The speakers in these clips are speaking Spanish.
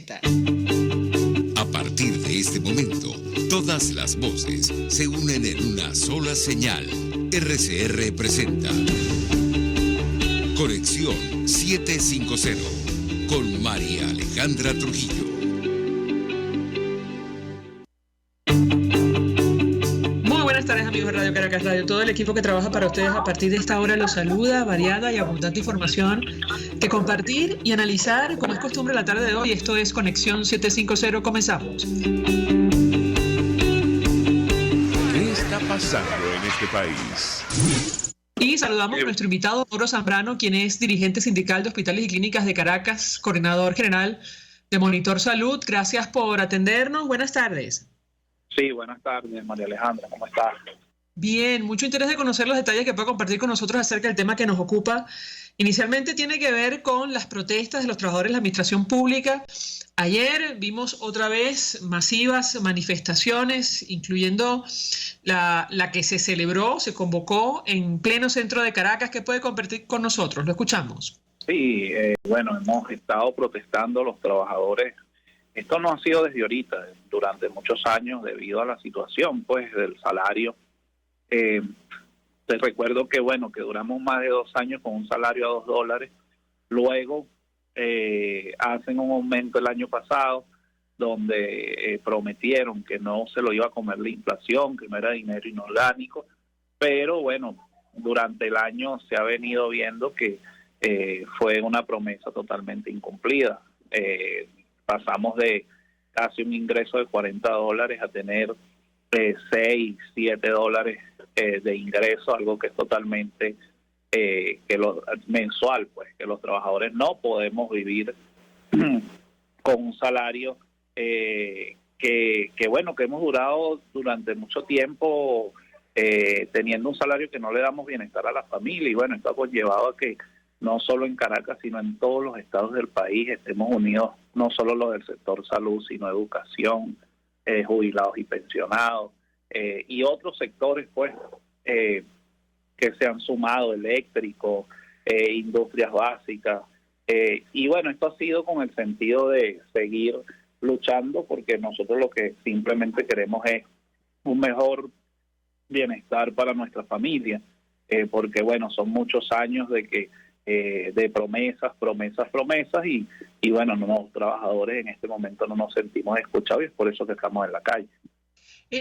presenta. A partir de este momento, todas las voces se unen en una sola señal. RCR presenta Conexión 750 con María Alejandra Trujillo. Muy buenas tardes, amigos de Radio Caracas Radio. Todo el equipo que trabaja para ustedes a partir de esta hora los saluda. Variada y abundante información que compartir y analizar, como es costumbre la tarde de hoy. Esto es Conexión 750. Comenzamos. ¿Qué está pasando en este país? Y saludamos a nuestro invitado, Mauro Zambrano, quien es dirigente sindical de Hospitales y Clínicas de Caracas, coordinador general de Monitor Salud. Gracias por atendernos. Buenas tardes. Sí, buenas tardes, María Alejandra. ¿Cómo estás? Bien, mucho interés de conocer los detalles que puede compartir con nosotros acerca del tema que nos ocupa. Inicialmente tiene que ver con las protestas de los trabajadores de la administración pública. Ayer vimos otra vez masivas manifestaciones, incluyendo la que se celebró, se convocó en pleno centro de Caracas. ¿Qué puede compartir con nosotros? Lo escuchamos. Sí, bueno, hemos estado protestando los trabajadores. Esto no ha sido desde ahorita, durante muchos años, debido a la situación, pues, del salario. Te recuerdo que, bueno, que duramos más de 2 años con un salario a $2. Luego hacen un aumento el año pasado, donde prometieron que no se lo iba a comer la inflación, que no era dinero inorgánico, pero bueno, durante el año se ha venido viendo que fue una promesa totalmente incumplida. Pasamos de casi un ingreso de $40 a tener $6, $7 de ingreso, algo que es totalmente mensual, pues, que los trabajadores no podemos vivir con un salario que bueno, que hemos durado durante mucho tiempo teniendo un salario que no le damos bienestar a la familia, y bueno, esto ha conllevado a que no solo en Caracas, sino en todos los estados del país estemos unidos, no solo los del sector salud, sino educación, jubilados y pensionados, y otros sectores, pues, que se han sumado, eléctricos, industrias básicas, y bueno, esto ha sido con el sentido de seguir luchando, porque nosotros lo que simplemente queremos es un mejor bienestar para nuestra familia, porque bueno, son muchos años de promesas, y bueno, los trabajadores en este momento no nos sentimos escuchados, y es por eso que estamos en la calle.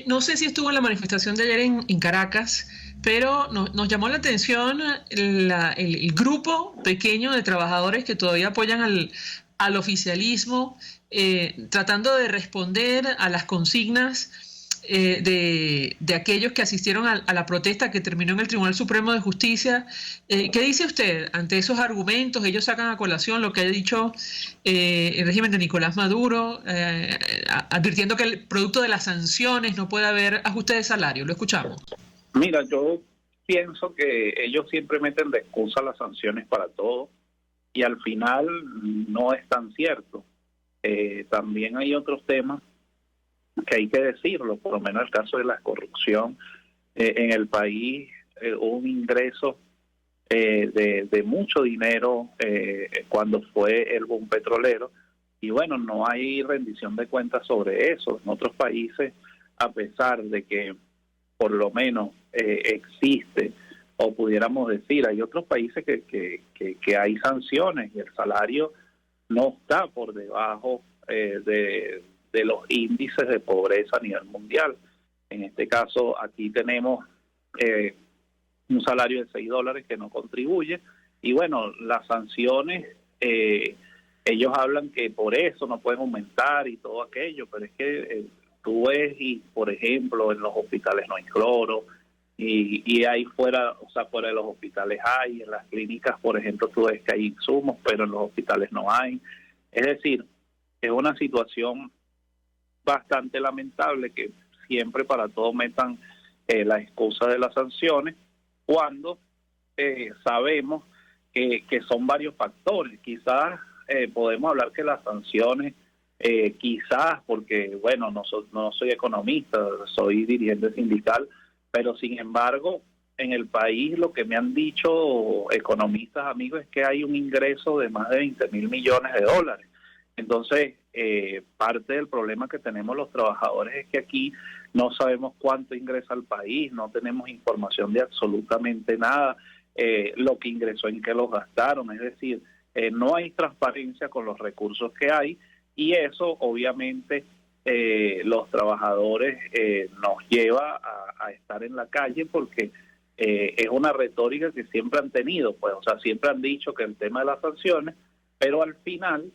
No sé si estuvo en la manifestación de ayer en Caracas, pero nos llamó la atención el grupo pequeño de trabajadores que todavía apoyan al oficialismo, tratando de responder a las consignas de aquellos que asistieron a la protesta que terminó en el Tribunal Supremo de Justicia. ¿Qué dice usted ante esos argumentos? Ellos sacan a colación lo que ha dicho el régimen de Nicolás Maduro, advirtiendo que el producto de las sanciones no puede haber ajuste de salario. Lo escuchamos. Mira, yo pienso que ellos siempre meten de excusa las sanciones para todo, y al final no es tan cierto. También hay otros temas que hay que decirlo, por lo menos el caso de la corrupción en el país. Hubo un ingreso de mucho dinero cuando fue el boom petrolero, y bueno, no hay rendición de cuentas sobre eso. En otros países, a pesar de que por lo menos existe, o pudiéramos decir, hay otros países que hay sanciones y el salario no está por debajo de los índices de pobreza a nivel mundial. En este caso, aquí tenemos un salario de $6 que no contribuye, y bueno, las sanciones, ellos hablan que por eso no pueden aumentar y todo aquello, pero es que tú ves, y por ejemplo, en los hospitales no hay cloro, y ahí fuera, o sea, fuera de los hospitales hay, en las clínicas, por ejemplo, tú ves que hay insumos, pero en los hospitales no hay. Es decir, es una situación bastante lamentable que siempre para todo metan la excusa de las sanciones, cuando sabemos que son varios factores. Quizás podemos hablar que las sanciones, quizás porque, bueno, no soy economista, soy dirigente sindical, pero sin embargo, en el país lo que me han dicho economistas amigos es que hay un ingreso de más de $20.000 millones. Entonces, parte del problema que tenemos los trabajadores es que aquí no sabemos cuánto ingresa al país, no tenemos información de absolutamente nada, lo que ingresó, en qué los gastaron, es decir, no hay transparencia con los recursos que hay, y eso obviamente los trabajadores nos lleva a estar en la calle, porque es una retórica que siempre han tenido, pues, o sea, siempre han dicho que el tema de las sanciones, pero al final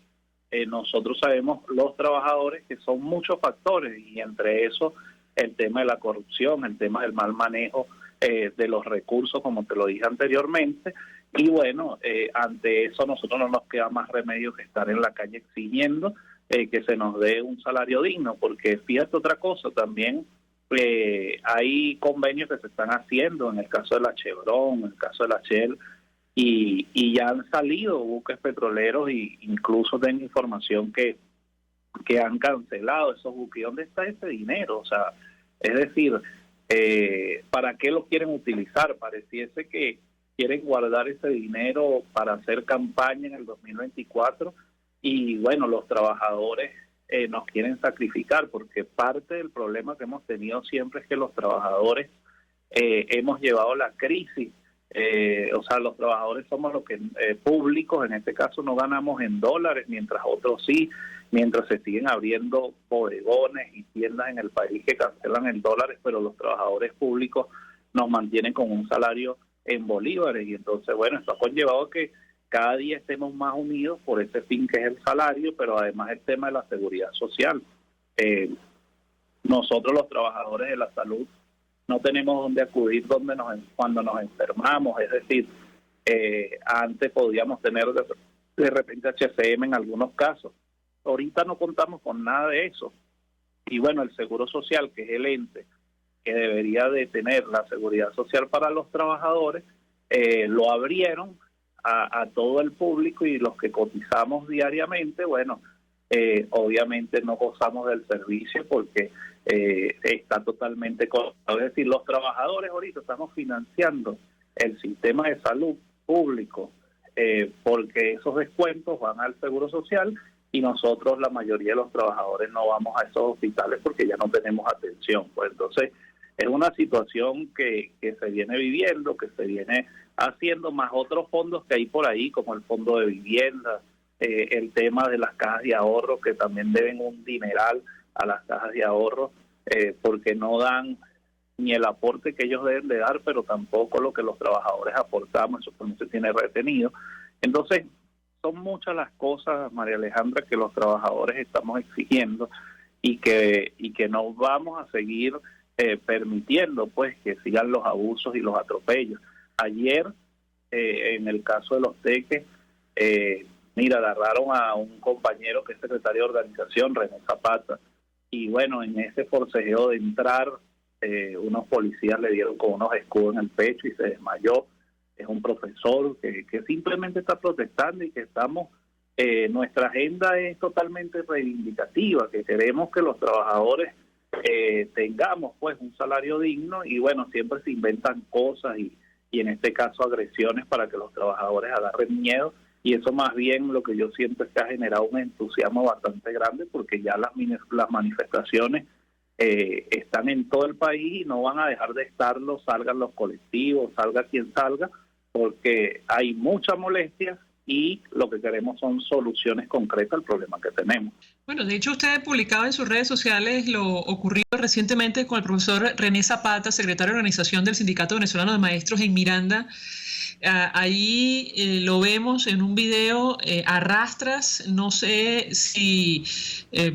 nosotros sabemos, los trabajadores, que son muchos factores, y entre eso el tema de la corrupción, el tema del mal manejo de los recursos, como te lo dije anteriormente, y bueno, ante eso nosotros no nos queda más remedio que estar en la calle exigiendo que se nos dé un salario digno, porque fíjate otra cosa, también hay convenios que se están haciendo, en el caso de la Chevron, en el caso de la Shell, y ya han salido buques petroleros, y incluso tengo información que han cancelado esos buques. ¿Dónde está ese dinero? O sea, es decir, ¿para qué lo quieren utilizar? Pareciese que quieren guardar ese dinero para hacer campaña en el 2024, y bueno, los trabajadores nos quieren sacrificar, porque parte del problema que hemos tenido siempre es que los trabajadores hemos llevado la crisis. O sea, los trabajadores somos los que públicos, en este caso, no ganamos en dólares, mientras otros sí, mientras se siguen abriendo bodegones y tiendas en el país que cancelan en dólares, pero los trabajadores públicos nos mantienen con un salario en bolívares, y entonces, bueno, esto ha conllevado que cada día estemos más unidos por ese fin que es el salario, pero además el tema de la seguridad social. Nosotros, los trabajadores de la salud, no tenemos dónde acudir cuando nos enfermamos, es decir, antes podíamos tener de repente HCM en algunos casos, ahorita no contamos con nada de eso, y bueno, el Seguro Social, que es el ente que debería de tener la seguridad social para los trabajadores, lo abrieron a todo el público, y los que cotizamos diariamente, bueno, obviamente no gozamos del servicio porque está totalmente cortado. Es decir, los trabajadores ahorita estamos financiando el sistema de salud público porque esos descuentos van al Seguro Social, y nosotros, la mayoría de los trabajadores, no vamos a esos hospitales porque ya no tenemos atención. Pues entonces es una situación que se viene viviendo, que se viene haciendo, más otros fondos que hay por ahí, como el fondo de vivienda, el tema de las cajas de ahorro, que también deben un dineral a las cajas de ahorro, porque no dan ni el aporte que ellos deben de dar, pero tampoco lo que los trabajadores aportamos, eso también se tiene retenido. Entonces, son muchas las cosas, María Alejandra, que los trabajadores estamos exigiendo, y que no vamos a seguir permitiendo, pues, que sigan los abusos y los atropellos. Ayer, en el caso de los teques, mira, agarraron a un compañero que es secretario de organización, René Zapata, y bueno, en ese forcejeo de entrar, unos policías le dieron con unos escudos en el pecho y se desmayó. Es un profesor que simplemente está protestando, y que estamos, nuestra agenda es totalmente reivindicativa, que queremos que los trabajadores tengamos pues un salario digno, y bueno, siempre se inventan cosas y en este caso agresiones para que los trabajadores agarren miedo, y eso más bien lo que yo siento es que ha generado un entusiasmo bastante grande, porque ya las manifestaciones están en todo el país y no van a dejar de estarlo, salgan los colectivos, salga quien salga, porque hay mucha molestia y lo que queremos son soluciones concretas al problema que tenemos. Bueno, de hecho usted publicaba en sus redes sociales lo ocurrido recientemente con el profesor René Zapata, secretario de organización del Sindicato Venezolano de Maestros en Miranda. Ahí lo vemos en un video a rastras, no sé si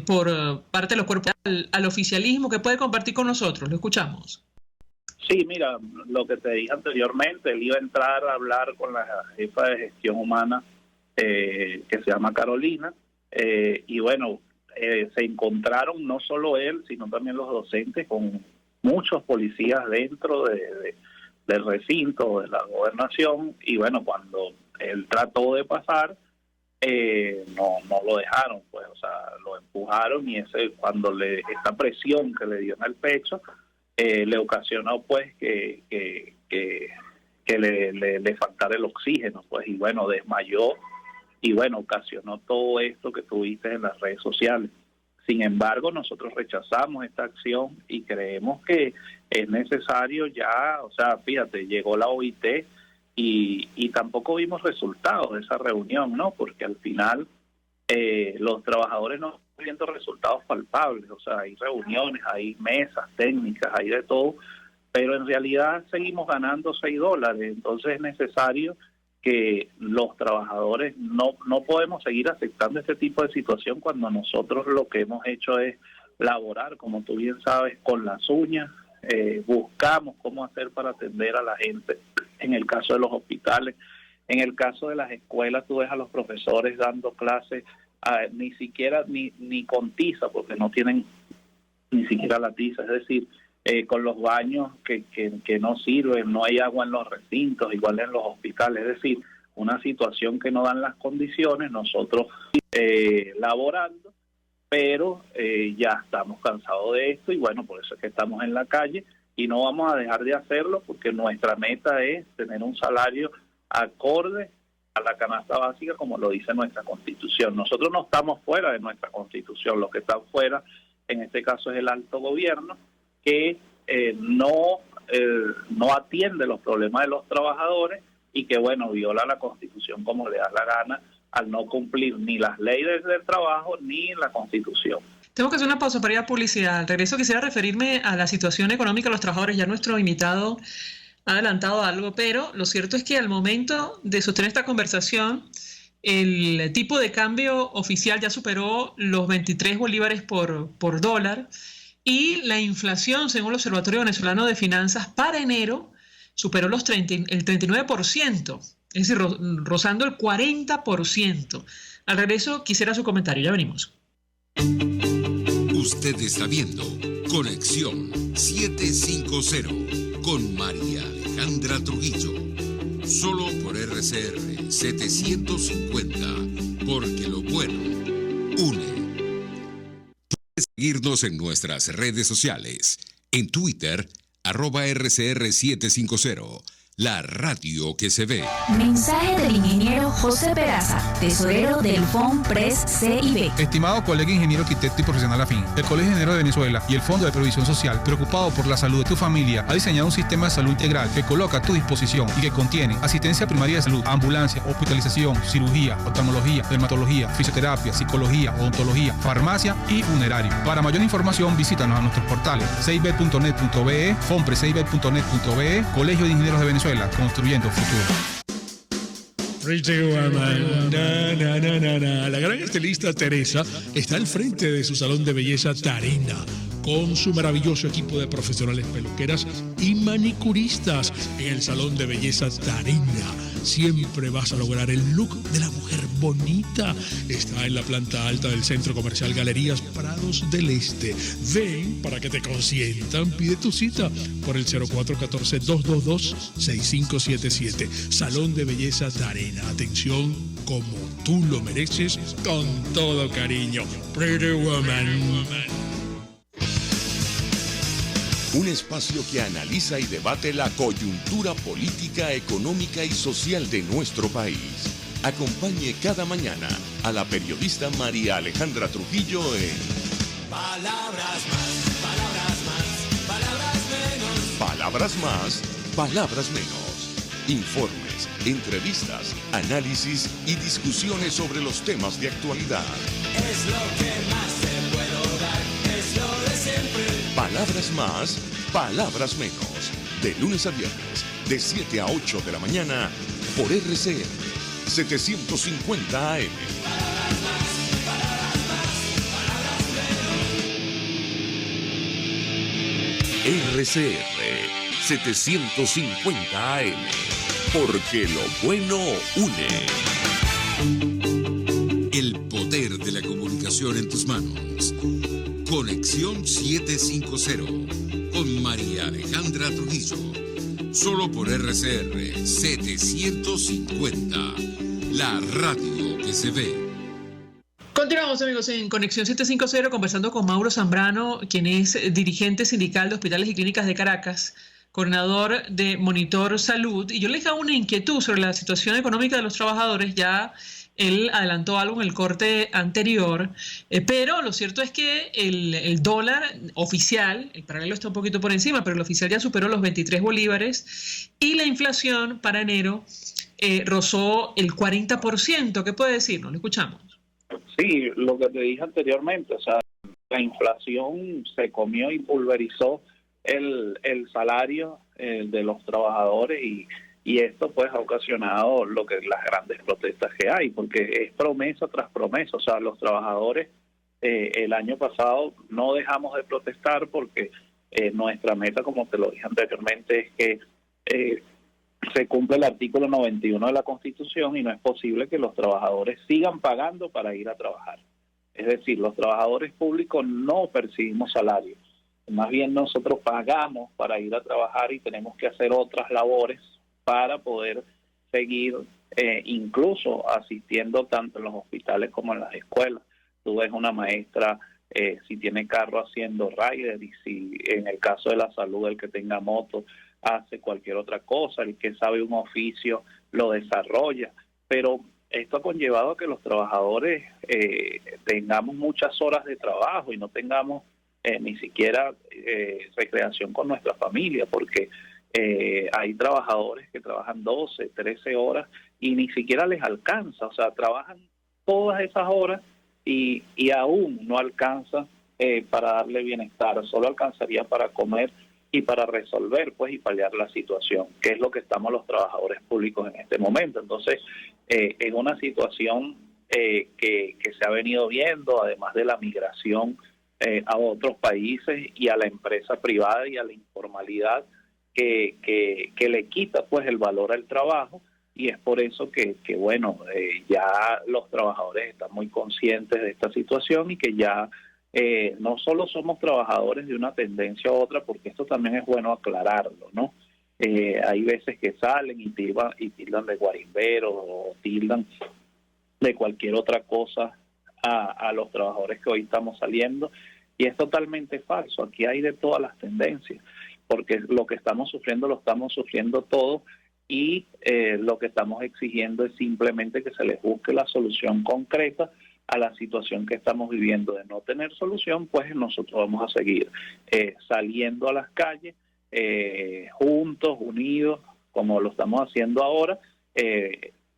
por parte de los cuerpos al oficialismo, que puede compartir con nosotros. Lo escuchamos. Sí, mira, lo que te dije anteriormente, él iba a entrar a hablar con la jefa de gestión humana que se llama Carolina, y bueno, se encontraron no solo él, sino también los docentes con muchos policías dentro del recinto de la gobernación, y bueno, cuando él trató de pasar, no lo dejaron, pues, o sea, lo empujaron, y cuando esta presión que le dio en el pecho le ocasionó pues que le faltara el oxígeno, pues, y bueno, desmayó y bueno, ocasionó todo esto que tuviste en las redes sociales. Sin embargo, nosotros rechazamos esta acción y creemos que es necesario ya, o sea, fíjate, llegó la OIT y tampoco vimos resultados de esa reunión, ¿no? Porque al final los trabajadores no están viendo resultados palpables, o sea, hay reuniones, hay mesas técnicas, hay de todo, pero en realidad seguimos ganando $6, entonces es necesario que los trabajadores no podemos seguir aceptando este tipo de situación cuando nosotros lo que hemos hecho es laborar, como tú bien sabes, con las uñas, buscamos cómo hacer para atender a la gente, en el caso de los hospitales, en el caso de las escuelas tú ves a los profesores dando clases ni siquiera ni con tiza, porque no tienen ni siquiera la tiza, es decir, con los baños que no sirven, no hay agua en los recintos, igual en los hospitales, es decir, una situación que no dan las condiciones, nosotros laborando, pero ya estamos cansados de esto y bueno, por eso es que estamos en la calle y no vamos a dejar de hacerlo porque nuestra meta es tener un salario acorde a la canasta básica como lo dice nuestra Constitución. Nosotros no estamos fuera de nuestra Constitución, lo que está fuera en este caso es el alto gobierno que no atiende los problemas de los trabajadores y que, bueno, viola la Constitución como le da la gana al no cumplir ni las leyes del trabajo ni la Constitución. Tengo que hacer una pausa para ir a publicidad. Al regreso quisiera referirme a la situación económica de los trabajadores. Ya nuestro invitado ha adelantado algo, pero lo cierto es que al momento de sostener esta conversación, el tipo de cambio oficial ya superó los 23 bolívares por dólar. Y la inflación, según el Observatorio Venezolano de Finanzas, para enero superó el 39%, es decir, rozando el 40%. Al regreso quisiera su comentario, ya venimos. Usted está viendo Conexión 750 con María Alejandra Trujillo. Solo por RCR 750, porque lo bueno une. Seguirnos en nuestras redes sociales. En Twitter, @RCR750. La radio que se ve. Mensaje del ingeniero José Peraza, tesorero del FONPRES CIB. Estimado colega ingeniero arquitecto y profesional afín, el Colegio de Ingenieros de Venezuela y el Fondo de Previsión Social, preocupado por la salud de tu familia, ha diseñado un sistema de salud integral que coloca a tu disposición y que contiene asistencia primaria de salud, ambulancia, hospitalización, cirugía, oftalmología, dermatología, fisioterapia, psicología, odontología, farmacia y funerario. Para mayor información, visítanos a nuestros portales cib.net.be, fonprescib.net.be, Colegio de Ingenieros de Venezuela, construyendo futuro. Pretty Woman. La gran estilista Teresa está al frente de su salón de belleza Tarina, con su maravilloso equipo de profesionales peluqueras y manicuristas. En el salón de belleza Tarina siempre vas a lograr el look de la mujer bonita. Está en la planta alta del Centro Comercial Galerías Prados del Este. Ven para que te consientan. Pide tu cita por el 0414-222-6577. Salón de belleza Tarina. Atención como tú lo mereces, con todo cariño. Pretty Woman. Un espacio que analiza y debate la coyuntura política, económica y social de nuestro país. Acompañe cada mañana a la periodista María Alejandra Trujillo en Palabras más, palabras más, palabras menos. Palabras más, palabras menos. Informes, entrevistas, análisis y discusiones sobre los temas de actualidad. Es lo que más se puede dar, es lo de siempre. Palabras más, palabras menos. De lunes a viernes, de 7 a 8 de la mañana, por RCR 750 AM. Palabras más, palabras más, palabras menos. RCR 750 AM. Porque lo bueno une. El poder de la comunicación en tus manos. Conexión 750 con María Alejandra Trujillo. Solo por RCR 750. La radio que se ve. Continuamos, amigos, en Conexión 750 conversando con Mauro Zambrano, quien es dirigente sindical de Hospitales y Clínicas de Caracas, coordinador de Monitor Salud. Y yo les hago una inquietud sobre la situación económica de los trabajadores. Ya él adelantó algo en el corte anterior, pero lo cierto es que el dólar oficial, el paralelo está un poquito por encima, pero el oficial ya superó los 23 bolívares y la inflación para enero rozó el 40%. ¿Qué puede decirnos? Lo escuchamos. Sí, lo que te dije anteriormente, o sea, la inflación se comió y pulverizó el salario de los trabajadores y esto pues ha ocasionado lo que las grandes protestas que hay, porque es promesa tras promesa. O sea, los trabajadores el año pasado no dejamos de protestar porque nuestra meta, como te lo dije anteriormente, es que se cumple el artículo 91 de la Constitución y no es posible que los trabajadores sigan pagando para ir a trabajar. Es decir, los trabajadores públicos no percibimos salarios, más bien nosotros pagamos para ir a trabajar y tenemos que hacer otras labores para poder seguir incluso asistiendo tanto en los hospitales como en las escuelas. Tú ves una maestra si tiene carro haciendo rider, y si en el caso de la salud el que tenga moto hace cualquier otra cosa, el que sabe un oficio lo desarrolla, pero esto ha conllevado a que los trabajadores tengamos muchas horas de trabajo y no tengamos ni siquiera recreación con nuestra familia, porque hay trabajadores que trabajan 12, 13 horas y ni siquiera les alcanza. O sea, trabajan todas esas horas y aún no alcanza para darle bienestar, solo alcanzaría para comer y para resolver pues y paliar la situación, que es lo que estamos los trabajadores públicos en este momento. Entonces, es una situación que se ha venido viendo, además de la migración a otros países y a la empresa privada y a la informalidad que le quita pues el valor al trabajo, y es por eso que bueno, ya los trabajadores están muy conscientes de esta situación y que ya no solo somos trabajadores de una tendencia u otra, porque esto también es bueno aclararlo, ¿no? Hay veces que salen y tildan de guarimberos o tildan de cualquier otra cosa a los trabajadores que hoy estamos saliendo, y es totalmente falso. Aquí hay de todas las tendencias, porque lo que estamos sufriendo lo estamos sufriendo todos, y lo que estamos exigiendo es simplemente que se les busque la solución concreta a la situación que estamos viviendo. De no tener solución, pues nosotros vamos a seguir saliendo a las calles juntos, unidos, como lo estamos haciendo ahora,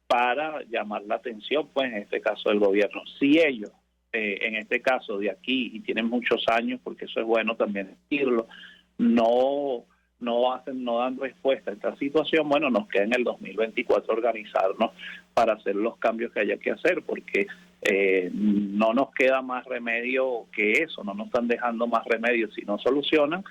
para llamar la atención, pues en este caso del gobierno. Si ellos, en este caso de aquí, y tienen muchos años, porque eso es bueno también decirlo, no dan respuesta a esta situación, bueno, nos queda en el 2024 organizarnos para hacer los cambios que haya que hacer, porque no nos queda más remedio que eso, no nos están dejando más remedio. Si no solucionan,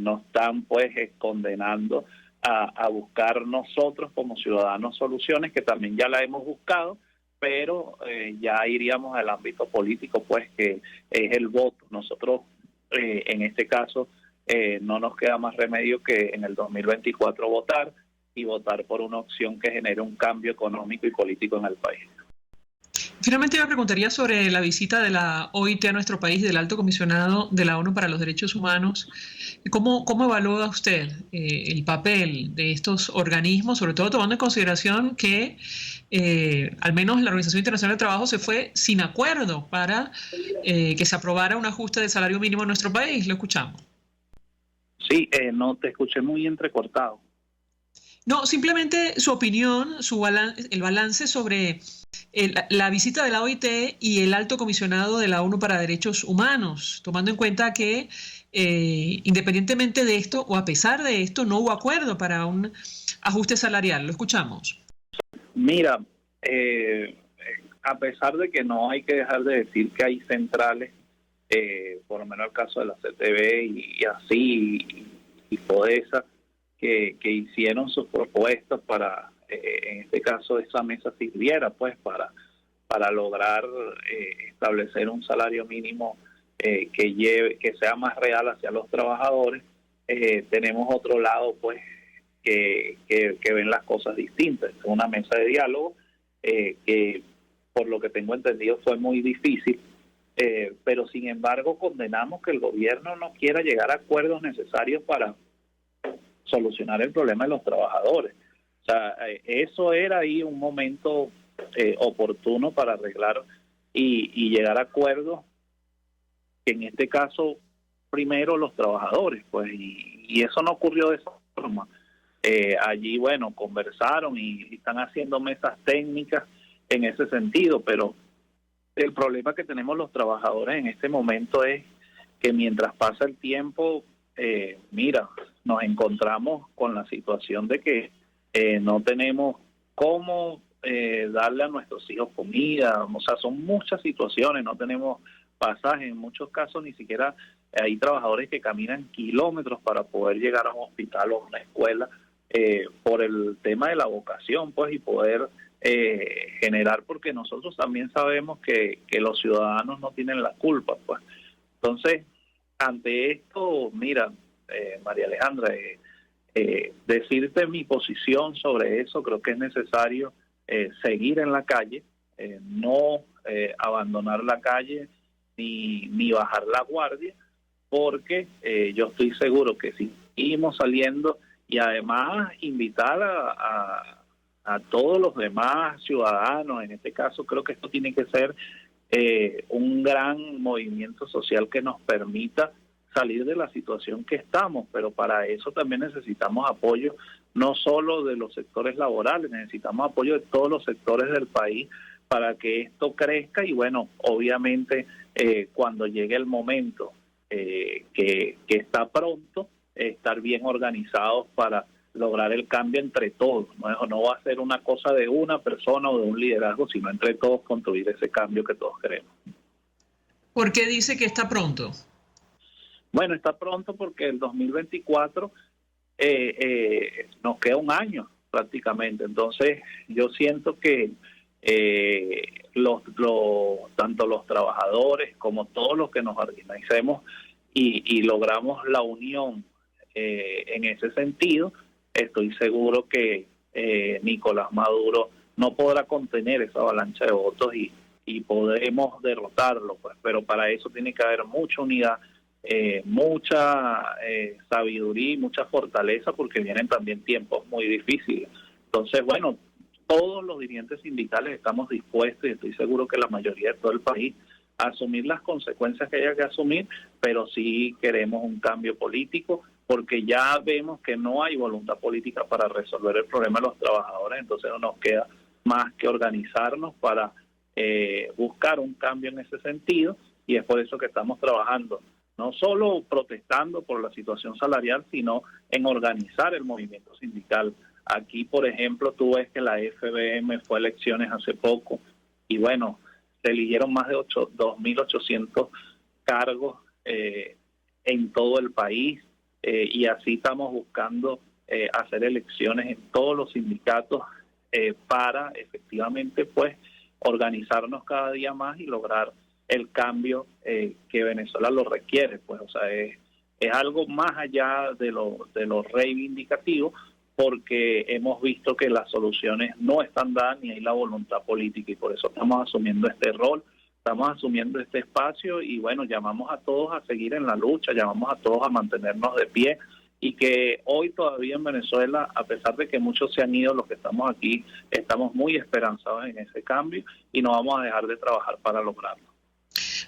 nos están pues condenando a buscar nosotros como ciudadanos soluciones, que también ya la hemos buscado, pero ya iríamos al ámbito político, pues que es el voto. Nosotros en este caso no nos queda más remedio que en el 2024 votar, y votar por una opción que genere un cambio económico y político en el país. Finalmente, yo preguntaría sobre la visita de la OIT a nuestro país, del Alto Comisionado de la ONU para los Derechos Humanos. ¿Cómo evalúa usted el papel de estos organismos, sobre todo tomando en consideración que al menos la Organización Internacional del Trabajo se fue sin acuerdo para que se aprobara un ajuste del salario mínimo en nuestro país? Lo escuchamos. Sí, no te escuché muy entrecortado. No, simplemente su opinión, el balance sobre la visita de la OIT y el Alto Comisionado de la ONU para Derechos Humanos, tomando en cuenta que independientemente de esto o a pesar de esto no hubo acuerdo para un ajuste salarial. Lo escuchamos. Mira, a pesar de que no hay que dejar de decir que hay centrales, por lo menos el caso de la CTV y así y PODESA, que hicieron sus propuestas para, en este caso, esa mesa sirviera pues para lograr establecer un salario mínimo que sea más real hacia los trabajadores. Tenemos otro lado pues que ven las cosas distintas. Es una mesa de diálogo que, por lo que tengo entendido, fue muy difícil, pero sin embargo condenamos que el gobierno no quiera llegar a acuerdos necesarios para solucionar el problema de los trabajadores. O sea, eso era ahí un momento oportuno para arreglar y llegar a acuerdos, que en este caso primero los trabajadores, pues, y eso no ocurrió de esa forma. Allí, bueno, conversaron y están haciendo mesas técnicas en ese sentido, pero el problema que tenemos los trabajadores en este momento es que mientras pasa el tiempo, nos encontramos con la situación de que no tenemos cómo darle a nuestros hijos comida, o sea, son muchas situaciones, no tenemos pasajes, en muchos casos ni siquiera hay trabajadores que caminan kilómetros para poder llegar a un hospital o a una escuela por el tema de la vocación, pues, y poder generar, porque nosotros también sabemos que los ciudadanos no tienen la culpa, pues. Entonces, ante esto, mira, María Alejandra, decirte mi posición sobre eso, creo que es necesario seguir en la calle, no abandonar la calle ni bajar la guardia, porque yo estoy seguro que si seguimos saliendo, y además invitar a todos los demás ciudadanos, en este caso creo que esto tiene que ser un gran movimiento social que nos permita salir de la situación que estamos, pero para eso también necesitamos apoyo no solo de los sectores laborales, necesitamos apoyo de todos los sectores del país para que esto crezca y bueno, obviamente cuando llegue el momento que está pronto, estar bien organizados para lograr el cambio entre todos. No va a ser una cosa de una persona o de un liderazgo, sino entre todos construir ese cambio que todos queremos. ¿Por qué dice que está pronto? Bueno, está pronto porque el 2024 nos queda un año prácticamente. Entonces, yo siento que tanto los trabajadores como todos los que nos organicemos y logramos la unión en ese sentido, estoy seguro que Nicolás Maduro no podrá contener esa avalancha de votos y podremos derrotarlo, pues. Pero para eso tiene que haber mucha unidad, mucha sabiduría y mucha fortaleza, porque vienen también tiempos muy difíciles. Entonces, bueno, todos los dirigentes sindicales estamos dispuestos, y estoy seguro que la mayoría de todo el país, a asumir las consecuencias que haya que asumir, pero sí queremos un cambio político, porque ya vemos que no hay voluntad política para resolver el problema de los trabajadores. Entonces no nos queda más que organizarnos para buscar un cambio en ese sentido, y es por eso que estamos trabajando, no solo protestando por la situación salarial, sino en organizar el movimiento sindical. Aquí, por ejemplo, tú ves que la FBM fue a elecciones hace poco, y bueno, se eligieron más de 2.800 cargos en todo el país, y así estamos buscando hacer elecciones en todos los sindicatos para efectivamente, pues, organizarnos cada día más y lograr el cambio que Venezuela lo requiere, pues. O sea, es algo más allá de lo reivindicativo, porque hemos visto que las soluciones no están dadas ni hay la voluntad política, y por eso estamos asumiendo este rol, estamos asumiendo este espacio, y bueno, llamamos a todos a seguir en la lucha, llamamos a todos a mantenernos de pie, y que hoy todavía en Venezuela, a pesar de que muchos se han ido, los que estamos aquí estamos muy esperanzados en ese cambio y no vamos a dejar de trabajar para lograrlo.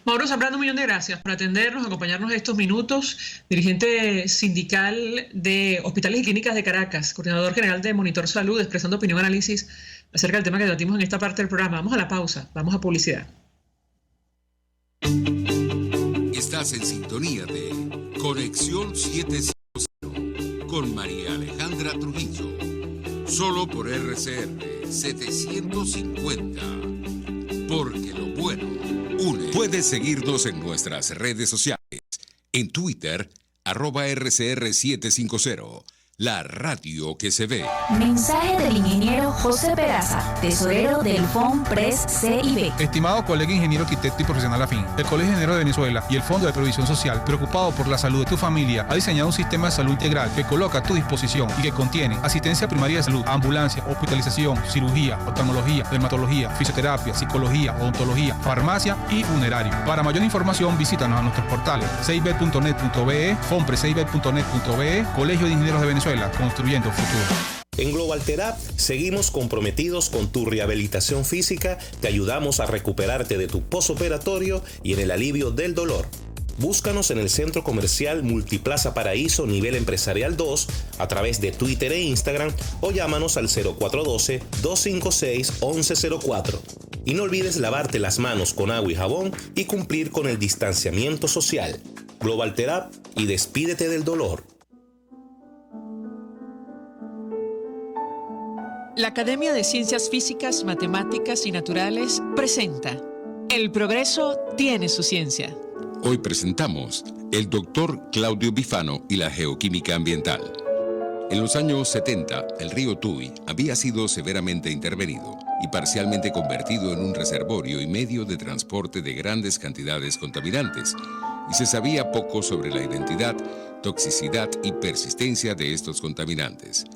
Mauro Zambrano, un millón de gracias por atendernos, acompañarnos estos minutos, dirigente sindical de Hospitales y Clínicas de Caracas, coordinador general de Monitor Salud, expresando opinión y análisis acerca del tema que debatimos en esta parte del programa. Vamos a la pausa, vamos a publicidad. Estás en sintonía de Conexión 750 con María Alejandra Trujillo, solo por RCR 750, porque lo bueno une. Puedes seguirnos en nuestras redes sociales, en Twitter, @RCR750, la radio que se ve. Mensaje del ingeniero José Peraza, tesorero del FONPRES CIB. Estimado colega ingeniero arquitecto y profesional afín, el Colegio de Ingenieros de Venezuela y el Fondo de Previsión Social, preocupado por la salud de tu familia, ha diseñado un sistema de salud integral que coloca a tu disposición y que contiene asistencia primaria de salud, ambulancia, hospitalización, cirugía, oftalmología, dermatología, fisioterapia, psicología, odontología, farmacia y funerario. Para mayor información, visítanos a nuestros portales cib.net.be, fonprescib.net.be, Colegio de Ingenieros de Venezuela, construyendo futuro. En Global Therapy seguimos comprometidos con tu rehabilitación física, te ayudamos a recuperarte de tu postoperatorio y en el alivio del dolor. Búscanos en el Centro Comercial Multiplaza Paraíso Nivel Empresarial 2 a través de Twitter e Instagram o llámanos al 0412-256-1104. Y no olvides lavarte las manos con agua y jabón y cumplir con el distanciamiento social. Global Therapy y despídete del dolor. La Academia de Ciencias Físicas, Matemáticas y Naturales presenta El progreso tiene su ciencia. Hoy presentamos el doctor Claudio Bifano y la geoquímica ambiental. En los años 70, el río Tuy había sido severamente intervenido y parcialmente convertido en un reservorio y medio de transporte de grandes cantidades contaminantes, y se sabía poco sobre la identidad, toxicidad y persistencia de estos contaminantes.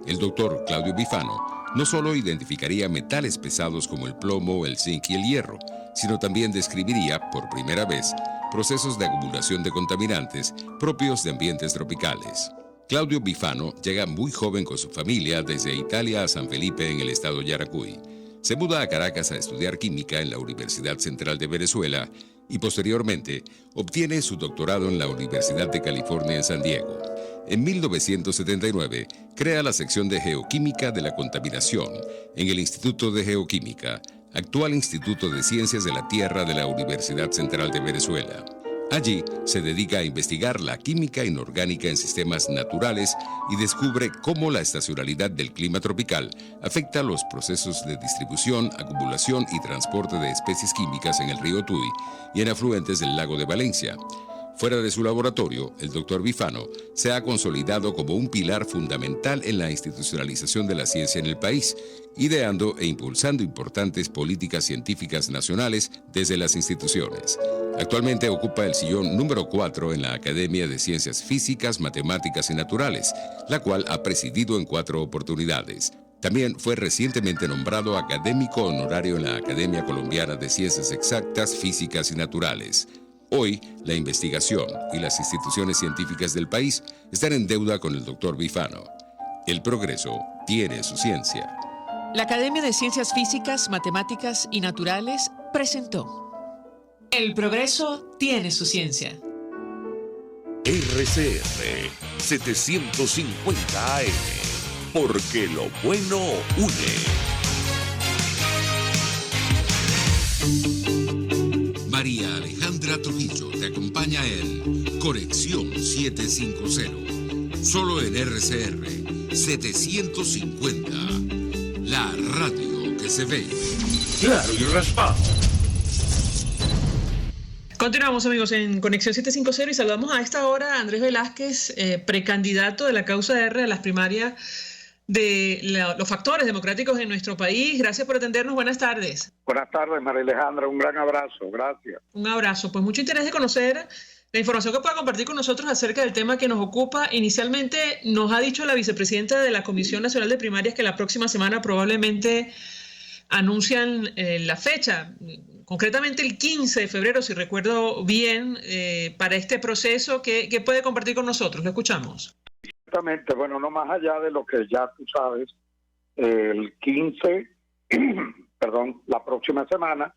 El doctor Claudio Bifano no solo identificaría metales pesados como el plomo, el zinc y el hierro, sino también describiría, por primera vez, procesos de acumulación de contaminantes propios de ambientes tropicales. Claudio Bifano llega muy joven con su familia desde Italia a San Felipe en el estado Yaracuy. Se muda a Caracas a estudiar química en la Universidad Central de Venezuela y posteriormente obtiene su doctorado en la Universidad de California en San Diego. En 1979 crea la sección de Geoquímica de la Contaminación en el Instituto de Geoquímica, actual Instituto de Ciencias de la Tierra de la Universidad Central de Venezuela. Allí se dedica a investigar la química inorgánica en sistemas naturales y descubre cómo la estacionalidad del clima tropical afecta los procesos de distribución, acumulación y transporte de especies químicas en el río Tuy y en afluentes del lago de Valencia. Fuera de su laboratorio, el doctor Bifano se ha consolidado como un pilar fundamental en la institucionalización de la ciencia en el país, ideando e impulsando importantes políticas científicas nacionales desde las instituciones. Actualmente ocupa el sillón número 4 en la Academia de Ciencias Físicas, Matemáticas y Naturales, la cual ha presidido en 4 oportunidades. También fue recientemente nombrado académico honorario en la Academia Colombiana de Ciencias Exactas, Físicas y Naturales. Hoy, la investigación y las instituciones científicas del país están en deuda con el doctor Bifano. El progreso tiene su ciencia. La Academia de Ciencias Físicas, Matemáticas y Naturales presentó El progreso tiene su ciencia. RCR 750 AM, porque lo bueno une. María Alejandra Trujillo te acompaña en Conexión 750. Solo en RCR 750. La radio que se ve. Claro y raspado. Continuamos, amigos, en Conexión 750 y saludamos a esta hora a Andrés Velázquez, precandidato de la causa R a las primarias de los factores democráticos en nuestro país. Gracias por atendernos. Buenas tardes. Buenas tardes, María Alejandra. Un gran abrazo. Gracias. Un abrazo. Pues mucho interés de conocer la información que pueda compartir con nosotros acerca del tema que nos ocupa. Inicialmente nos ha dicho la vicepresidenta de la Comisión Nacional de Primarias que la próxima semana probablemente anuncian la fecha, concretamente el 15 de febrero, si recuerdo bien, para este proceso. ¿Qué puede compartir con nosotros? Lo escuchamos. Exactamente, bueno, no más allá de lo que ya tú sabes, el 15, la próxima semana,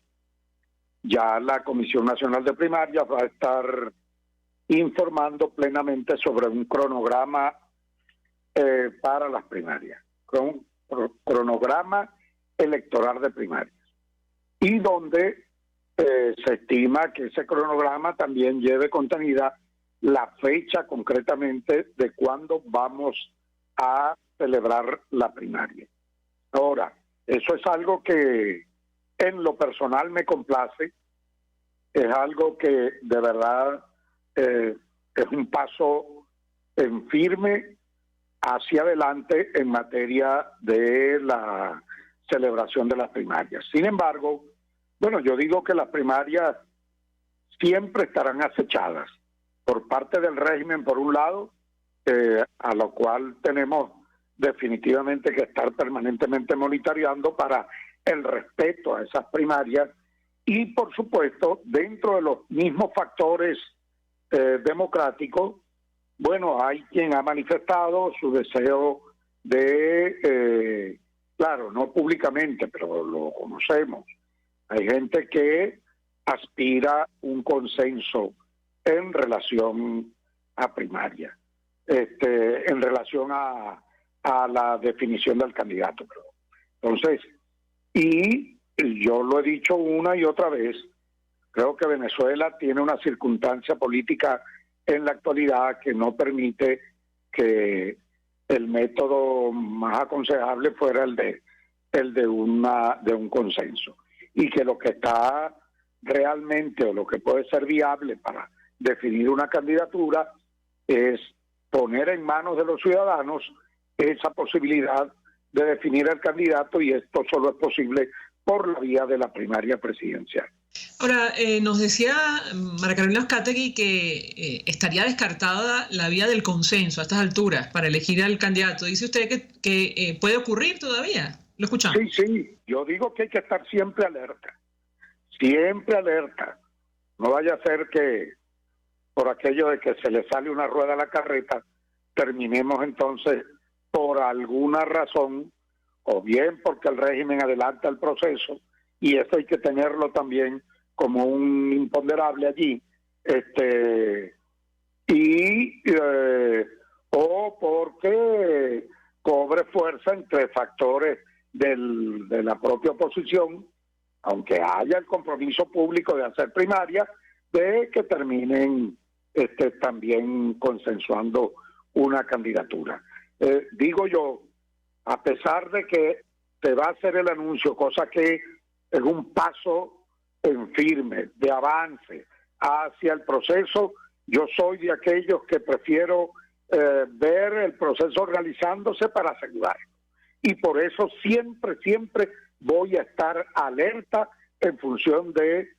ya la Comisión Nacional de Primarias va a estar informando plenamente sobre un cronograma para las primarias, cronograma electoral de primarias, y donde se estima que ese cronograma también lleve contenida la fecha concretamente de cuándo vamos a celebrar la primaria. Ahora, eso es algo que en lo personal me complace, es algo que de verdad es un paso en firme hacia adelante en materia de la celebración de las primarias. Sin embargo, bueno, yo digo que las primarias siempre estarán acechadas por parte del régimen, por un lado, a lo cual tenemos definitivamente que estar permanentemente monitoreando para el respeto a esas primarias, y por supuesto, dentro de los mismos factores democráticos, bueno, hay quien ha manifestado su deseo de, claro, no públicamente, pero lo conocemos. Hay gente que aspira un consenso en relación a primaria, en relación a la definición del candidato. Entonces, y yo lo he dicho una y otra vez, creo que Venezuela tiene una circunstancia política en la actualidad que no permite que el método más aconsejable fuera el de un consenso, y que lo que está realmente o lo que puede ser viable para definir una candidatura es poner en manos de los ciudadanos esa posibilidad de definir el candidato, y esto solo es posible por la vía de la primaria presidencial. Ahora, nos decía María Carolina Uzcategui que estaría descartada la vía del consenso a estas alturas para elegir al candidato. Dice usted que puede ocurrir todavía. ¿Lo escuchamos? Sí, yo digo que hay que estar siempre alerta. Siempre alerta. No vaya a ser que por aquello de que se le sale una rueda a la carreta, terminemos entonces por alguna razón, o bien porque el régimen adelanta el proceso, y eso hay que tenerlo también como un imponderable allí, o porque cobre fuerza entre factores de la propia oposición, aunque haya el compromiso público de hacer primaria, de que terminen también consensuando una candidatura. Digo yo, a pesar de que se va a hacer el anuncio, cosa que es un paso en firme, de avance hacia el proceso, yo soy de aquellos que prefiero ver el proceso realizándose para asegurar. Y por eso siempre voy a estar alerta en función de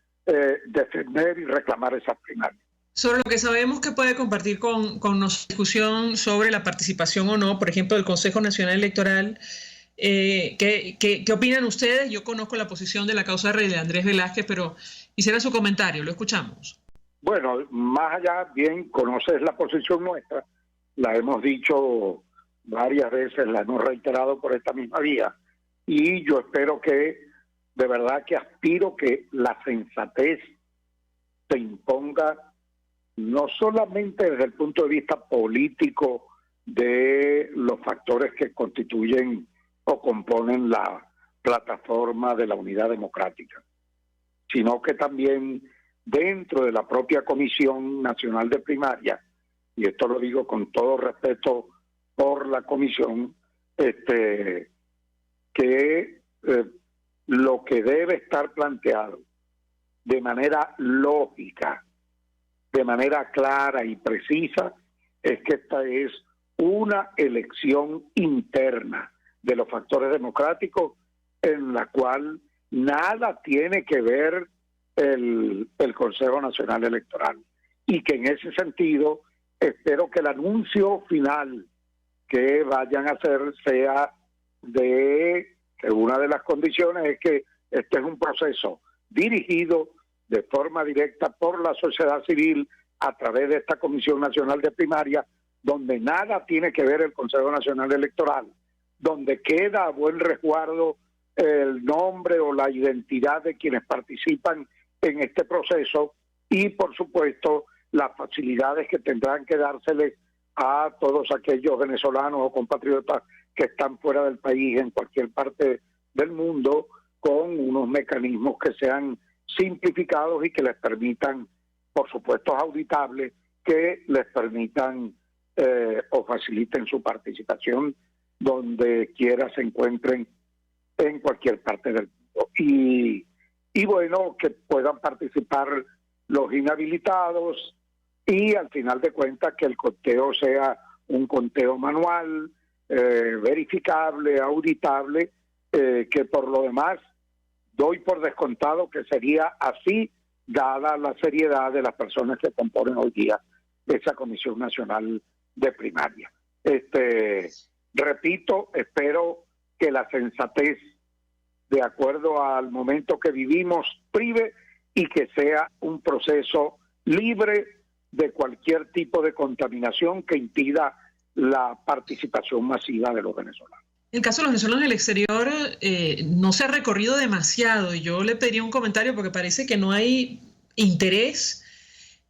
defender y reclamar esas primarias. Sobre lo que sabemos que puede compartir con nuestra discusión sobre la participación o no, por ejemplo, del Consejo Nacional Electoral, ¿qué opinan ustedes? Yo conozco la posición de la causa rey de Andrés Velázquez, pero quisiera su comentario, lo escuchamos. Bueno, más allá, bien, conoces la posición nuestra, la hemos dicho varias veces, la hemos reiterado por esta misma vía, y yo espero que, de verdad que aspiro que la sensatez se imponga no solamente desde el punto de vista político de los factores que constituyen o componen la plataforma de la unidad democrática, sino que también dentro de la propia Comisión Nacional de Primaria, y esto lo digo con todo respeto por la comisión, que lo que debe estar planteado de manera lógica, de manera clara y precisa, es que esta es una elección interna de los factores democráticos en la cual nada tiene que ver el Consejo Nacional Electoral, y que en ese sentido espero que el anuncio final que vayan a hacer sea de que una de las condiciones es que este es un proceso dirigido de forma directa por la sociedad civil a través de esta Comisión Nacional de Primaria, donde nada tiene que ver el Consejo Nacional Electoral, donde queda a buen resguardo el nombre o la identidad de quienes participan en este proceso, y por supuesto las facilidades que tendrán que dárseles a todos aquellos venezolanos o compatriotas que están fuera del país en cualquier parte del mundo, con unos mecanismos que sean simplificados y que les permitan, por supuesto auditables, que les permitan o faciliten su participación donde quiera se encuentren en cualquier parte del mundo. Y bueno, que puedan participar los inhabilitados, y al final de cuentas que el conteo sea un conteo manual, verificable, auditable, que por lo demás doy por descontado que sería así, dada la seriedad de las personas que componen hoy día esa Comisión Nacional de Primaria. Repito, espero que la sensatez, de acuerdo al momento que vivimos, prive, y que sea un proceso libre de cualquier tipo de contaminación que impida la participación masiva de los venezolanos. En el caso de los venezolanos en el exterior, no se ha recorrido demasiado, y yo le pediría un comentario porque parece que no hay interés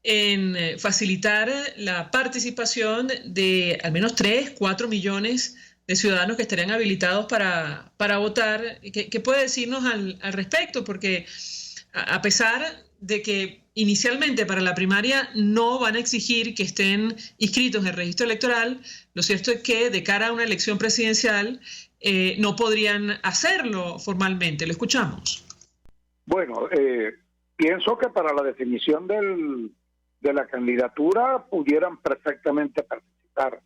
en facilitar la participación de al menos 3, 4 millones de ciudadanos que estarían habilitados para votar. ¿Qué puede decirnos al respecto? Porque a pesar de que inicialmente para la primaria no van a exigir que estén inscritos en el registro electoral, lo cierto es que de cara a una elección presidencial no podrían hacerlo formalmente. Lo escuchamos. Bueno, pienso que para la definición de la candidatura pudieran perfectamente participar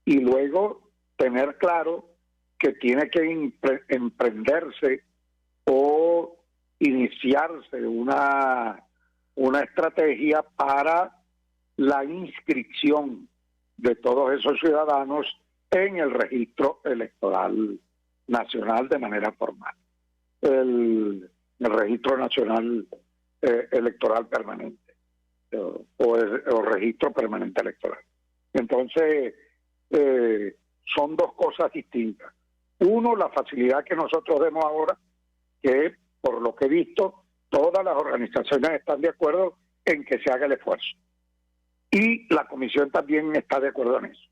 y luego tener claro que tiene que emprenderse o iniciarse una estrategia para la inscripción de todos esos ciudadanos en el registro electoral nacional de manera formal, el registro nacional electoral permanente o registro permanente electoral. Entonces, son dos cosas distintas. Uno, la facilidad que nosotros vemos ahora, que por lo que he visto, todas las organizaciones están de acuerdo en que se haga el esfuerzo. Y la comisión también está de acuerdo en eso.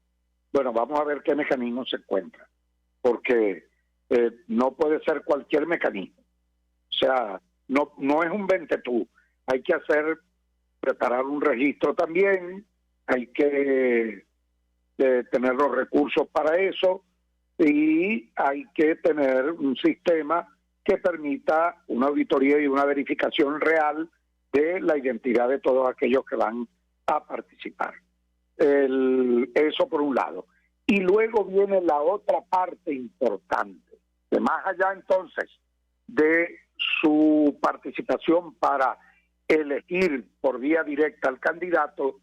Bueno, vamos a ver qué mecanismo se encuentra, porque no puede ser cualquier mecanismo. O sea, no es un vente tú. Hay que preparar un registro también, hay que tener los recursos para eso y hay que tener un sistema que permita una auditoría y una verificación real de la identidad de todos aquellos que van a participar. Eso por un lado. Y luego viene la otra parte importante, que más allá entonces de su participación para elegir por vía directa al candidato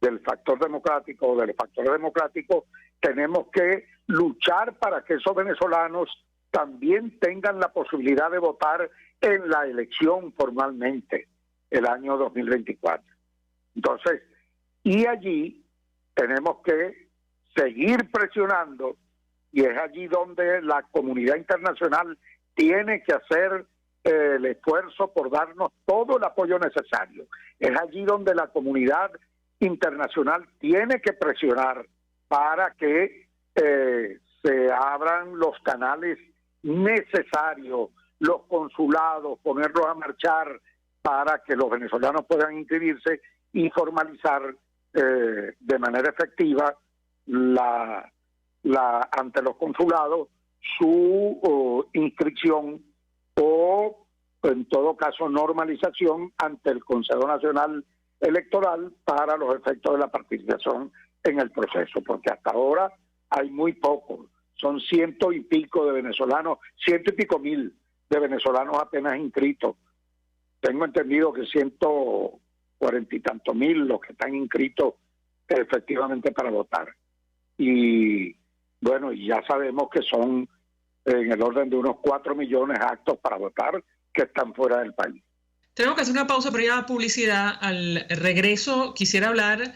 del factor democrático o del factor democrático, tenemos que luchar para que esos venezolanos también tengan la posibilidad de votar en la elección formalmente el año 2024. Entonces, y allí tenemos que seguir presionando, y es allí donde la comunidad internacional tiene que hacer el esfuerzo por darnos todo el apoyo necesario. Es allí donde la comunidad internacional tiene que presionar para que se abran los canales necesarios, los consulados, ponerlos a marchar para que los venezolanos puedan inscribirse y formalizar de manera efectiva ante los consulados su inscripción o, en todo caso, normalización ante el Consejo Nacional Electoral para los efectos de la participación en el proceso, porque hasta ahora hay muy pocos, son 100 y pico de venezolanos, 100 y pico mil de venezolanos apenas inscritos. Tengo entendido que 140 y tantos mil los que están inscritos efectivamente para votar. Y bueno, ya sabemos que son en el orden de unos 4 millones aptos para votar que están fuera del país. Tenemos que hacer una pausa para ir a publicidad. Al regreso quisiera hablar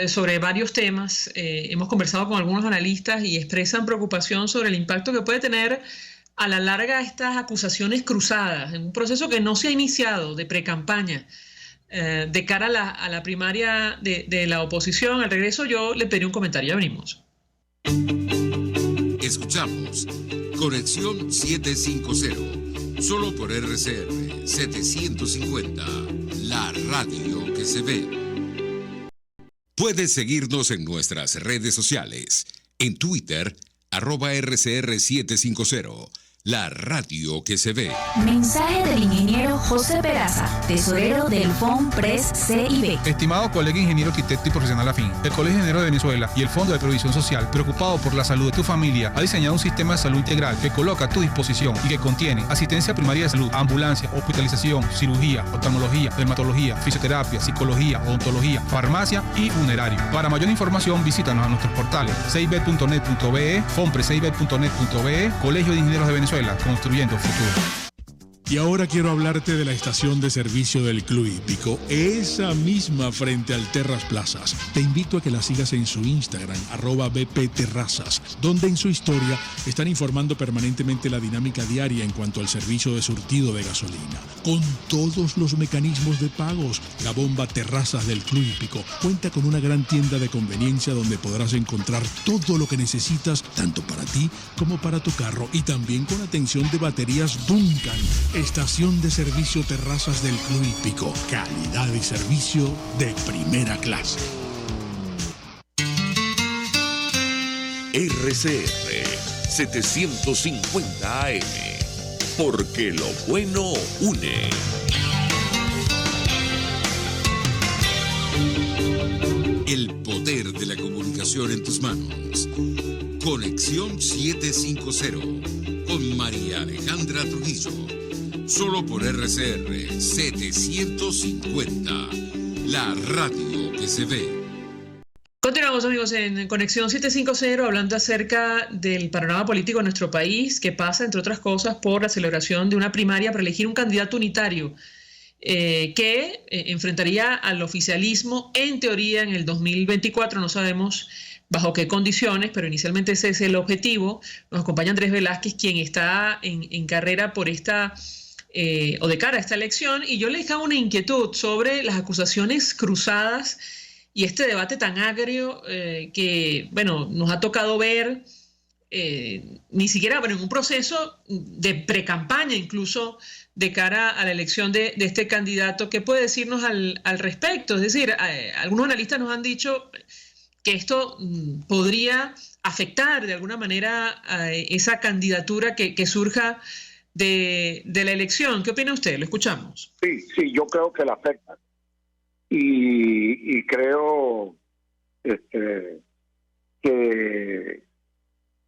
sobre varios temas. Hemos conversado con algunos analistas y expresan preocupación sobre el impacto que puede tener a la larga estas acusaciones cruzadas en un proceso que no se ha iniciado de precampaña de cara a la primaria de la oposición. Al regreso yo le pedí un comentario. Ya venimos. Escuchamos Conexión 750, solo por RCR 750, la radio que se ve. Puedes seguirnos en nuestras redes sociales. En Twitter, @RCR750, la radio que se ve. Mensaje del ingeniero José Peraza, tesorero del FONPRES CIB. Estimado colega ingeniero arquitecto y profesional afín, el Colegio de Ingenieros de Venezuela y el Fondo de Previsión Social, preocupado por la salud de tu familia, ha diseñado un sistema de salud integral que coloca a tu disposición y que contiene asistencia primaria de salud, ambulancia, hospitalización, cirugía, oftalmología, dermatología, fisioterapia, psicología, odontología, farmacia y funerario. Para mayor información, visítanos a nuestros portales cib.net.be, fonprescib.net.be, Colegio de Ingenieros de Venezuela, construyendo futuro. Y ahora quiero hablarte de la estación de servicio del Club Hípico, esa misma frente al Terras Plazas. Te invito a que la sigas en su Instagram, @bpterrazas, donde en su historia están informando permanentemente la dinámica diaria en cuanto al servicio de surtido de gasolina. Con todos los mecanismos de pagos, la bomba Terrazas del Club Hípico cuenta con una gran tienda de conveniencia donde podrás encontrar todo lo que necesitas, tanto para ti como para tu carro, y también con atención de baterías Duncan. Estación de servicio Terrazas del Club Hípico. Calidad y servicio de primera clase. RCR 750 AM. Porque lo bueno une. El poder de la comunicación en tus manos. Conexión 750 con María Alejandra Trujillo. Solo por RCR 750, la radio que se ve. Continuamos, amigos, en Conexión 750, hablando acerca del panorama político de nuestro país, que pasa, entre otras cosas, por la celebración de una primaria para elegir un candidato unitario que enfrentaría al oficialismo, en teoría, en el 2024. No sabemos bajo qué condiciones, pero inicialmente ese es el objetivo. Nos acompaña Andrés Velázquez, quien está en carrera por esta... o de cara a esta elección, y yo le dejaba una inquietud sobre las acusaciones cruzadas y este debate tan agrio que, bueno, nos ha tocado ver ni siquiera, bueno, en un proceso de precampaña incluso de cara a la elección de este candidato. ¿Qué puede decirnos al respecto? Es decir, algunos analistas nos han dicho que esto podría afectar de alguna manera a esa candidatura que surja de la elección. ¿Qué opina usted? Lo escuchamos. Sí, yo creo que la afecta. Y creo que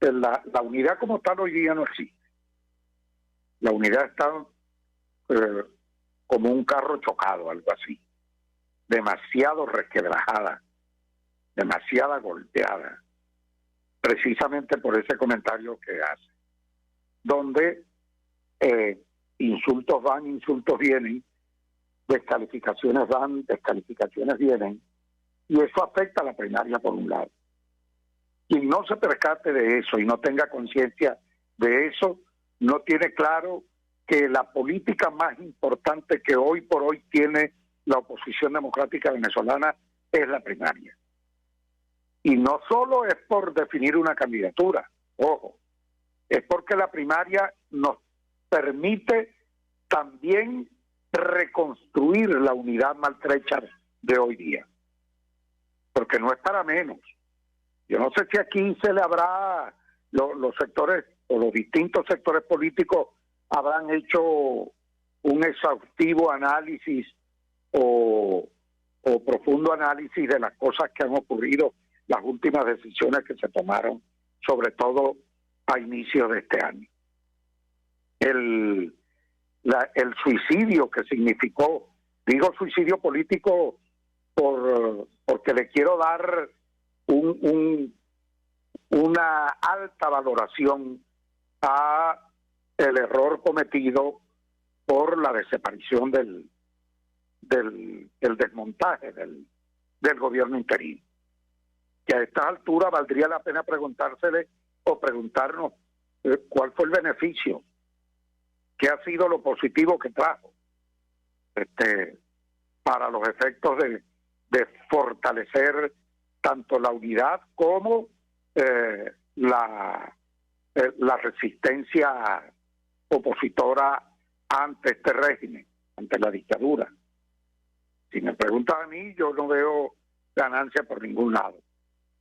la unidad como tal hoy día no existe. La unidad está como un carro chocado, algo así. Demasiado resquebrajada, demasiada golpeada, precisamente por ese comentario que hace, donde insultos van, insultos vienen, descalificaciones van, descalificaciones vienen, y eso afecta a la primaria por un lado. Quien no se percate de eso y no tenga conciencia de eso, no tiene claro que la política más importante que hoy por hoy tiene la oposición democrática venezolana es la primaria. Y no solo es por definir una candidatura, ojo, es porque la primaria nos permite también reconstruir la unidad maltrecha de hoy día, porque no es para menos. Yo no sé si aquí se le habrá, los sectores o los distintos sectores políticos habrán hecho un exhaustivo análisis o profundo análisis de las cosas que han ocurrido, las últimas decisiones que se tomaron, sobre todo a inicios de este año. El suicidio que significó, digo suicidio político porque le quiero dar una alta valoración a el error cometido por la desaparición del desmontaje del gobierno interino, que a esta altura valdría la pena preguntársele o preguntarnos cuál fue el beneficio, qué ha sido lo positivo que trajo para los efectos de fortalecer tanto la unidad como la resistencia opositora ante este régimen, ante la dictadura. Si me preguntan a mí, yo no veo ganancia por ningún lado.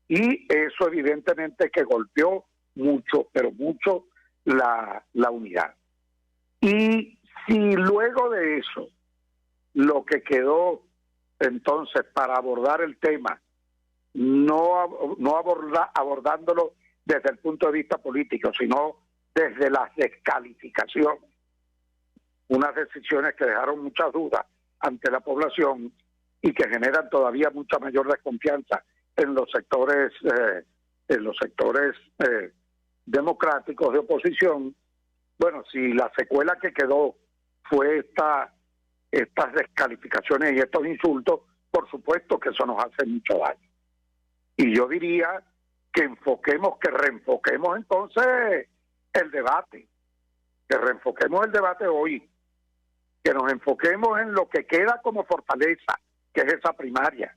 Y eso evidentemente que golpeó mucho, pero mucho la unidad. Y si luego de eso lo que quedó entonces para abordar el tema, no abordándolo desde el punto de vista político, sino desde la descalificación, unas decisiones que dejaron muchas dudas ante la población y que generan todavía mucha mayor desconfianza en los sectores democráticos de oposición. Bueno, si la secuela que quedó fue estas descalificaciones y estos insultos, por supuesto que eso nos hace mucho daño. Y yo diría que reenfoquemos entonces el debate, hoy, que nos enfoquemos en lo que queda como fortaleza, que es esa primaria,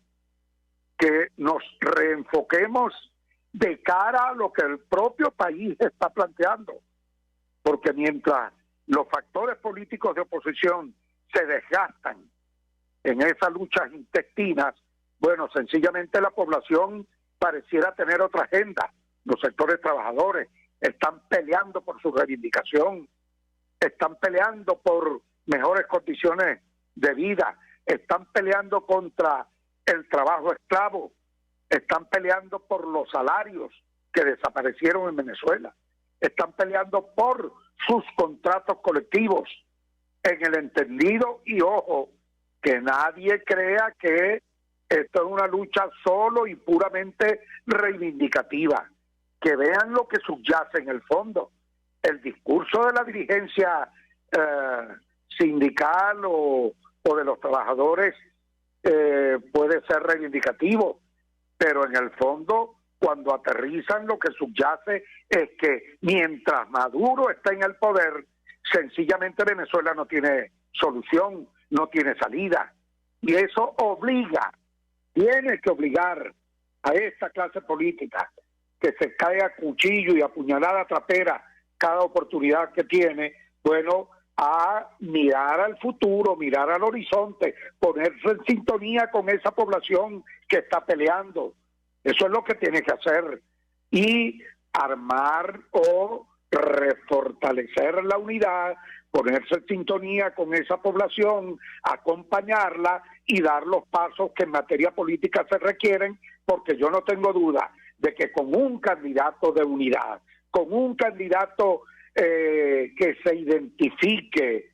que nos reenfoquemos de cara a lo que el propio país está planteando, porque mientras los factores políticos de oposición se desgastan en esas luchas intestinas, bueno, sencillamente la población pareciera tener otra agenda. Los sectores trabajadores están peleando por su reivindicación, están peleando por mejores condiciones de vida, están peleando contra el trabajo esclavo, están peleando por los salarios que desaparecieron en Venezuela, están peleando por sus contratos colectivos, en el entendido, y ojo, que nadie crea que esto es una lucha solo y puramente reivindicativa, que vean lo que subyace en el fondo. El discurso de la dirigencia sindical o de los trabajadores puede ser reivindicativo, pero en el fondo, cuando aterrizan, lo que subyace es que mientras Maduro está en el poder, sencillamente Venezuela no tiene solución, no tiene salida, y eso tiene que obligar a esta clase política que se cae a cuchillo y a puñalada trapera cada oportunidad que tiene, bueno, a mirar al futuro, mirar al horizonte, ponerse en sintonía con esa población que está peleando. Eso es lo que tiene que hacer, y armar o refortalecer la unidad, ponerse en sintonía con esa población, acompañarla y dar los pasos que en materia política se requieren, porque yo no tengo duda de que con un candidato de unidad, con un candidato que se identifique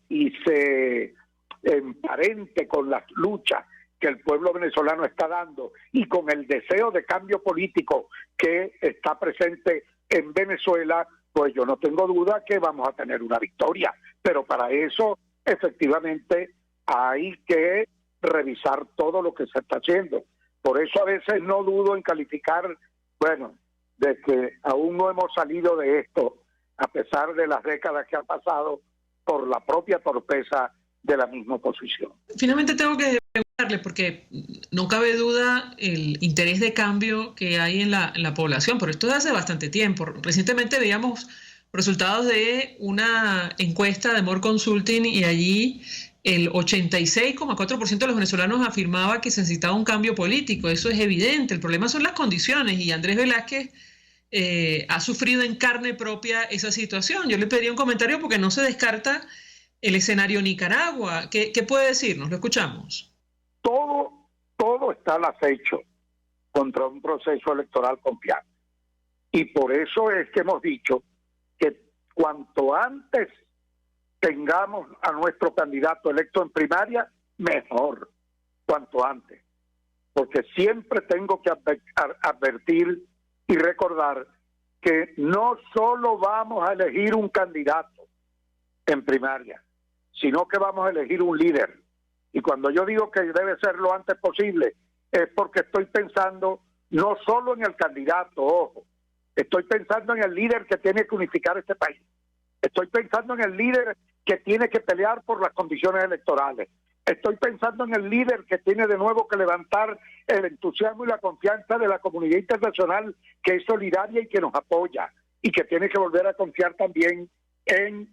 y se emparente con las luchas que el pueblo venezolano está dando y con el deseo de cambio político que está presente en Venezuela, pues yo no tengo duda que vamos a tener una victoria. Pero para eso, efectivamente, hay que revisar todo lo que se está haciendo. Por eso a veces no dudo en calificar, bueno, de que aún no hemos salido de esto, a pesar de las décadas que han pasado, por la propia torpeza de la misma oposición. Finalmente tengo que preguntarle, porque no cabe duda el interés de cambio que hay en la población, pero esto es hace bastante tiempo. Recientemente veíamos resultados de una encuesta de More Consulting y allí el 86,4% de los venezolanos afirmaba que se necesitaba un cambio político. Eso es evidente. El problema son las condiciones, y Andrés Velázquez ha sufrido en carne propia esa situación. Yo le pediría un comentario porque no se descarta el escenario Nicaragua. ¿Qué puede decirnos? Lo escuchamos. Todo está al acecho contra un proceso electoral confiable. Y por eso es que hemos dicho que cuanto antes tengamos a nuestro candidato electo en primaria, mejor, cuanto antes. Porque siempre tengo que advertir y recordar que no solo vamos a elegir un candidato en primaria, sino que vamos a elegir un líder. Y cuando yo digo que debe ser lo antes posible, es porque estoy pensando no solo en el candidato, ojo, estoy pensando en el líder que tiene que unificar este país. Estoy pensando en el líder que tiene que pelear por las condiciones electorales. Estoy pensando en el líder que tiene de nuevo que levantar el entusiasmo y la confianza de la comunidad internacional, que es solidaria y que nos apoya, y que tiene que volver a confiar también en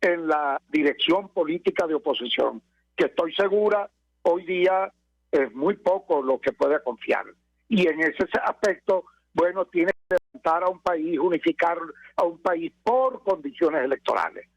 la dirección política de oposición, que estoy segura hoy día es muy poco lo que puede confiar. Y en ese aspecto, bueno, tiene que levantar a un país, unificar a un país por condiciones electorales.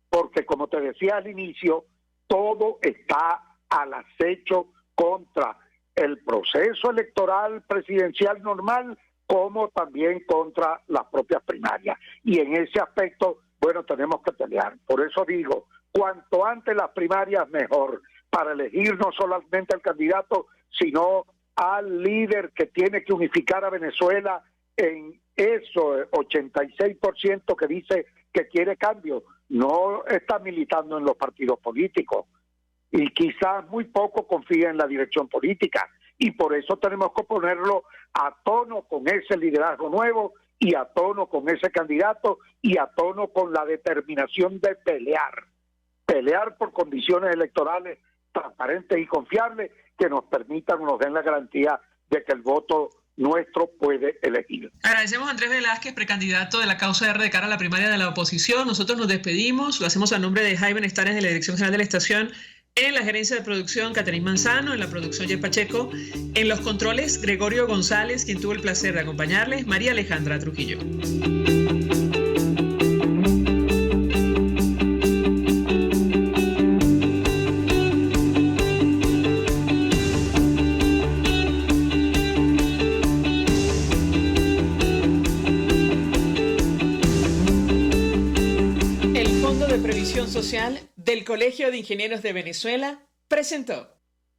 Porque, como te decía al inicio, todo está al acecho contra el proceso electoral presidencial normal, como también contra las propias primarias. Y en ese aspecto, bueno, tenemos que pelear. Por eso digo, cuanto antes las primarias, mejor, para elegir no solamente al candidato, sino al líder que tiene que unificar a Venezuela en eso, 86% que dice que quiere cambio. no está militando en los partidos políticos y quizás muy poco confía en la dirección política, y por eso tenemos que ponerlo a tono con ese liderazgo nuevo y a tono con ese candidato y a tono con la determinación de pelear por condiciones electorales transparentes y confiables que nos permitan, nos den la garantía de que el voto nuestro puede elegir. Agradecemos a Andrés Velázquez, precandidato de la causa R de cara a la primaria de la oposición. Nosotros nos despedimos, lo hacemos a nombre de Jaime Nestares de la Dirección General de la Estación, en la gerencia de producción Caterín Manzano, en la producción Yer Pacheco, en los controles Gregorio González, quien tuvo el placer de acompañarles, María Alejandra Trujillo. Social del Colegio de Ingenieros de Venezuela presentó